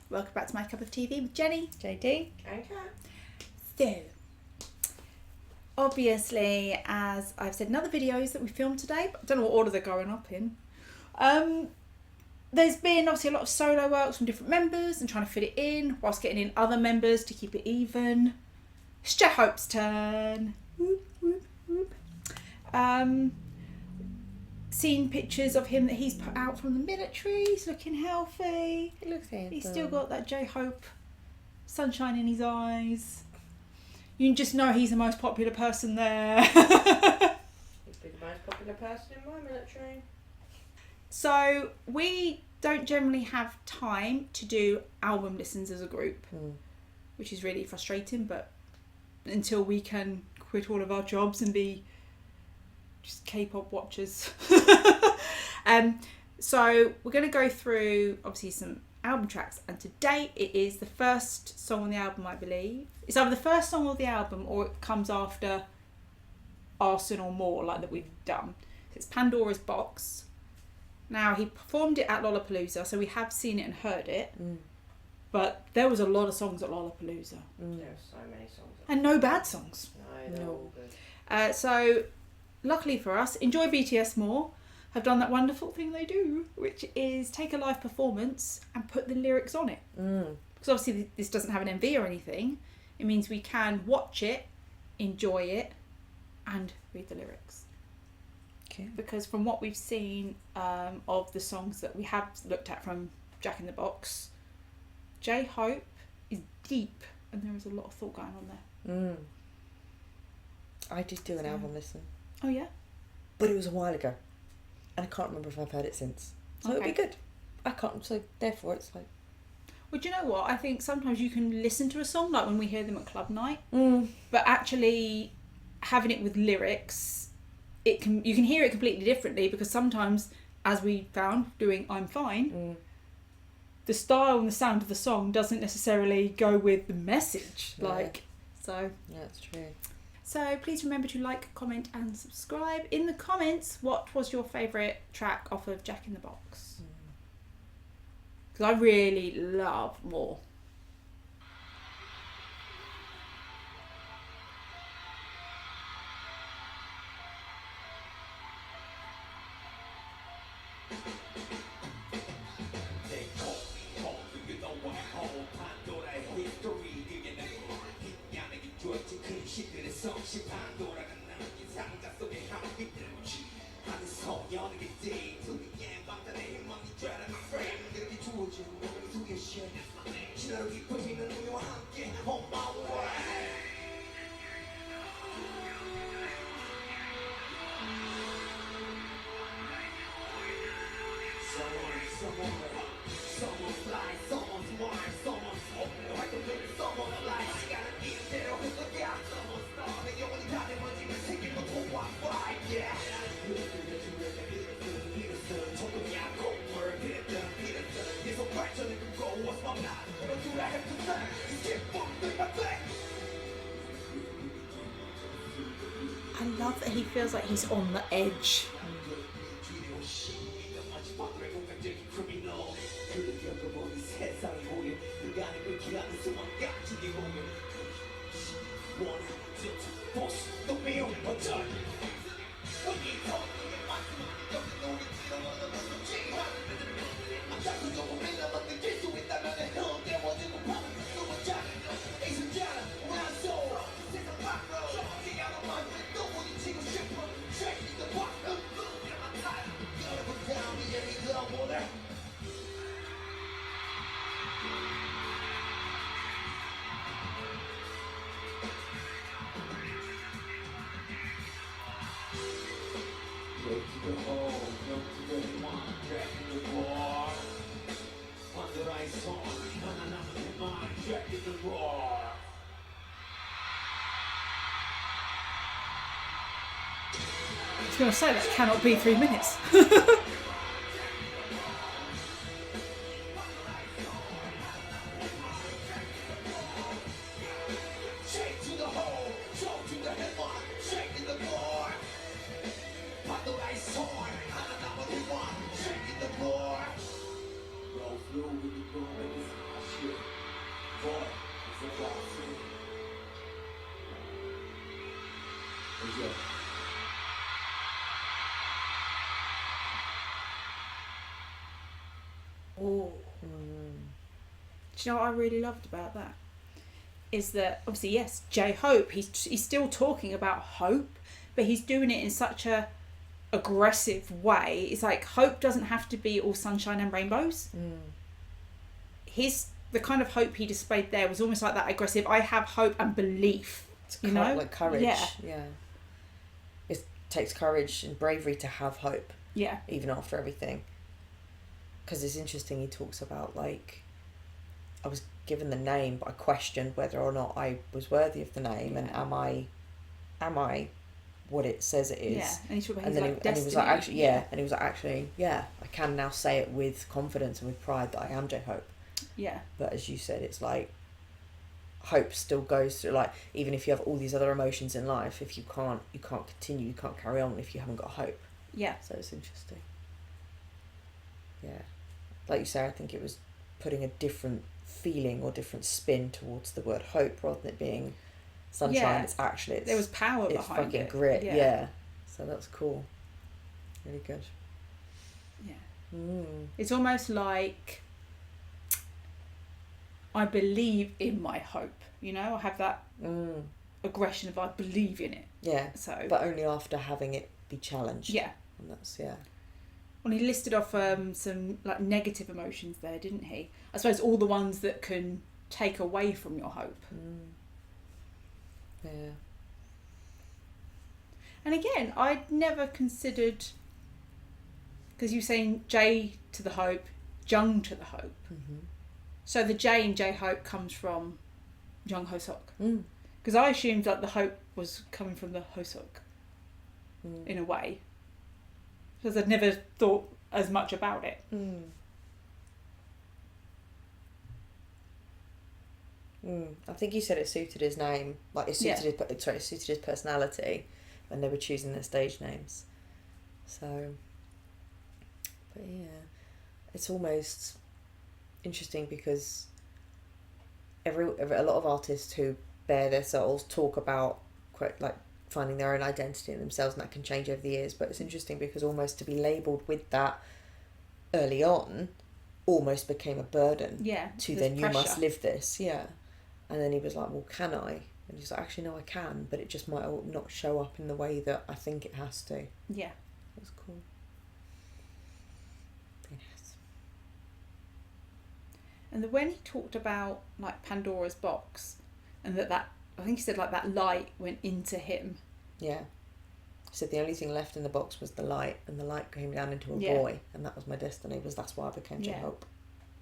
Welcome back to My Cup of TV with Jenny, JD, and Kat. So, obviously, as I've said in other videos that we filmed today, but I don't know what order they're going up in, there's been obviously a lot of solo works from different members and trying to fit it in whilst getting in other members to keep it even. It's J-Hope's turn. Whoop, whoop, whoop. Seen pictures of him that he's put out from the military. He's looking healthy. he looks handsome. He's still got that J-Hope sunshine in his eyes. You can just know he's the most popular person there. He's been the most popular person in my military. So we don't generally have time to do album listens as a group, which is really frustrating, but until we can quit all of our jobs and be just K-pop watchers. So we're going to go through obviously some album tracks, and today it is the first song on the album, I believe. It's either the first song of the album or it comes after Arson or More, like that we've done. It's Pandora's Box. Now, he performed it at Lollapalooza, so we have seen it and heard it, but there was a lot of songs at Lollapalooza. There's so many songs. And no bad songs. No, they're all good. So, luckily for us, Enjoy BTS More have done that wonderful thing they do, which is take a live performance and put the lyrics on it. Because obviously this doesn't have an MV or anything. It means we can watch it, enjoy it, and read the lyrics. Okay. Because from what we've seen of the songs that we have looked at from Jack in the Box, J-Hope is deep and there is a lot of thought going on there. I did do an album listen, Oh yeah? but it was a while ago, and I can't remember if I've heard it since. So it'll be good. I can't. So therefore, it's like. Well, do you know what? I think sometimes you can listen to a song like when we hear them at club night, but actually having it with lyrics, you can hear it completely differently, because sometimes, as we found doing I'm Fine, the style and the sound of the song doesn't necessarily go with the message. Yeah. So Yeah, that's true. So please remember to like, comment and subscribe. In the comments, what was your favourite track off of Jack in the Box? Because I really love More. I love that he feels like he's on the edge. I was going to say that cannot be 3 minutes. Oh. Mm. Do you know what I really loved about that? Is that obviously, yes, J-Hope, he's still talking about hope, but he's doing it in such a aggressive way. It's like hope doesn't have to be all sunshine and rainbows. The kind of hope he displayed there was almost like that aggressive, I have hope and belief. It's you know? like courage. Yeah. It takes courage and bravery to have hope. Yeah. Even after everything. Because it's interesting, he talks about, like, I was given the name, but I questioned whether or not I was worthy of the name, and am I what it says it is? Yeah, and he talked about and his, then like, and he was like, actually, and he was like, actually, I can now say it with confidence and with pride that I am J-Hope. Yeah. But as you said, it's like hope still goes through, like, even if you have all these other emotions in life, if you can't continue, you can't carry on if you haven't got hope. Yeah. So it's interesting. Yeah. Like you say, I think it was putting a different feeling or different spin towards the word hope rather than it being sunshine. Yeah. It's actually, there was power it's behind fucking it. grit. Yeah. So that's cool. Really good. Yeah. It's almost like I believe in my hope, you know? I have that aggression of I believe in it. Yeah. So, but only after having it be challenged. Yeah. And that's, Well, he listed off some like negative emotions there, didn't he? I suppose all the ones that can take away from your hope. Yeah. And again, I'd never considered, because you were saying J to the hope, Jung to the hope. So the J in J-Hope comes from Jung Ho-sok. Because I assumed that the hope was coming from the Ho-sok in a way. Because I'd never thought as much about it. I think he said it suited his name, like it suited it suited his personality when they were choosing their stage names. So, but yeah, it's almost interesting because a lot of artists who bare their souls talk about quite like finding their own identity in themselves, and that can change over the years. But it's interesting because almost to be labelled with that early on almost became a burden. Yeah. To then pressure. You must live this. Yeah. And then he was like, well, can I? And he's like, actually, no, I can, but it just might not show up in the way that I think it has to. Yeah. That's cool. Very nice. And when he talked about, like, Pandora's box, and that I think he said, like, that light went into him. Yeah. He said the only thing left in the box was the light, and the light came down into a boy, and that was my destiny, that's why I became J-Hope.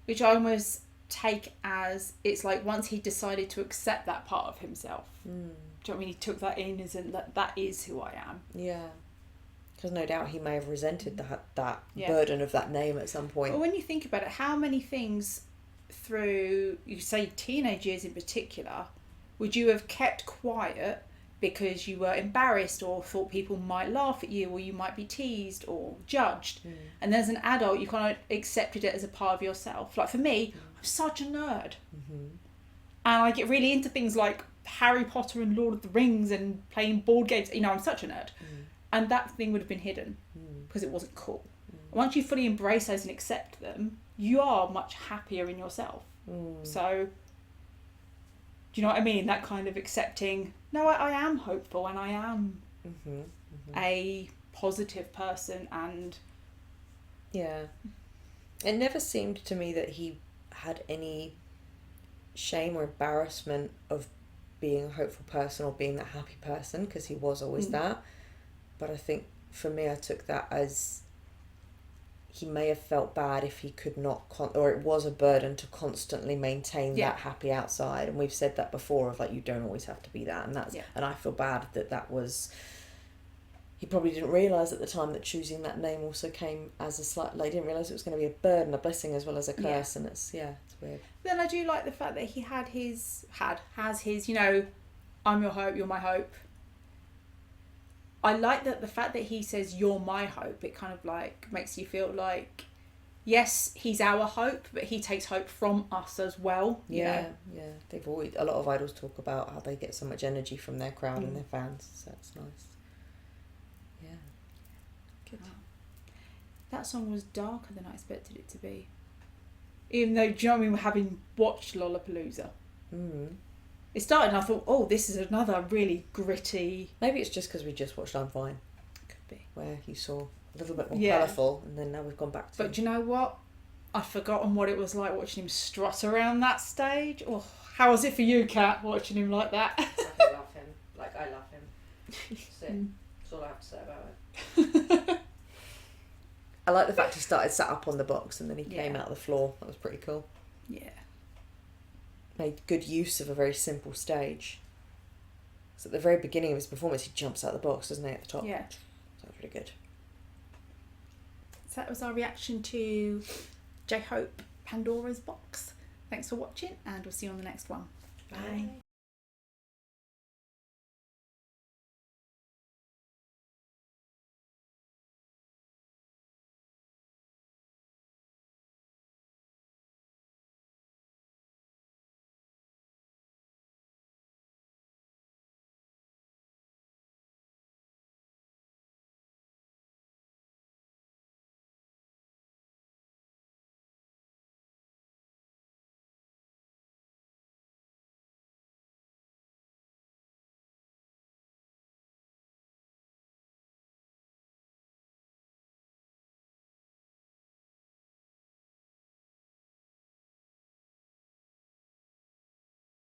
Which I almost take as, it's like once he decided to accept that part of himself. Do you know what I mean? He took that in as in that is who I am. Yeah. Because no doubt he may have resented that burden of that name at some point. But when you think about it, how many things through, you say teenage years in particular, would you have kept quiet because you were embarrassed or thought people might laugh at you or you might be teased or judged? And as an adult, you kind of accepted it as a part of yourself. Like for me, I'm such a nerd. And I get really into things like Harry Potter and Lord of the Rings and playing board games. You know, I'm such a nerd. And that thing would have been hidden because it wasn't cool. Once you fully embrace those and accept them, you are much happier in yourself. So, do you know what I mean? That kind of accepting, no, I am hopeful and I am a positive person. And yeah, it never seemed to me that he had any shame or embarrassment of being a hopeful person or being that happy person, because he was always that. But I think for me, I took that as he may have felt bad if he could not, or it was a burden to constantly maintain that happy outside. And we've said that before of like, you don't always have to be that. And that's, and I feel bad that was, he probably didn't realise at the time that choosing that name also came as a slight, like, he didn't realise it was going to be a burden, a blessing as well as a curse. And it's weird. Then I do like the fact that he has his, you know, I'm your hope, you're my hope. I like that the fact that he says you're my hope, it kind of like makes you feel like, yes, he's our hope, but he takes hope from us as well. Yeah. They've always, a lot of idols talk about how they get so much energy from their crowd and their fans, so it's nice. Yeah. Good. Wow. That song was darker than I expected it to be. Even though, do you know what I mean, having watched Lollapalooza. Mm. It started and I thought, oh, this is another really gritty... Maybe it's just because we just watched I'm Fine, Could be. where you saw a little bit more Yeah. colourful, and then now we've gone back to... But do you know what? I've forgotten what it was like watching him strut around that stage. Oh, how was it for you, Kat, watching him like that? I love him. Like, I love him. That's it. That's all I have to say about it. I like the fact he started sat up on the box and then he came Yeah. out of the floor. That was pretty cool. Yeah. Made good use of a very simple stage. So at the very beginning of his performance, he jumps out of the box, doesn't he, at the top? Yeah. That was really good. So that was our reaction to J-Hope Pandora's Box. Thanks for watching and we'll see you on the next one. Bye.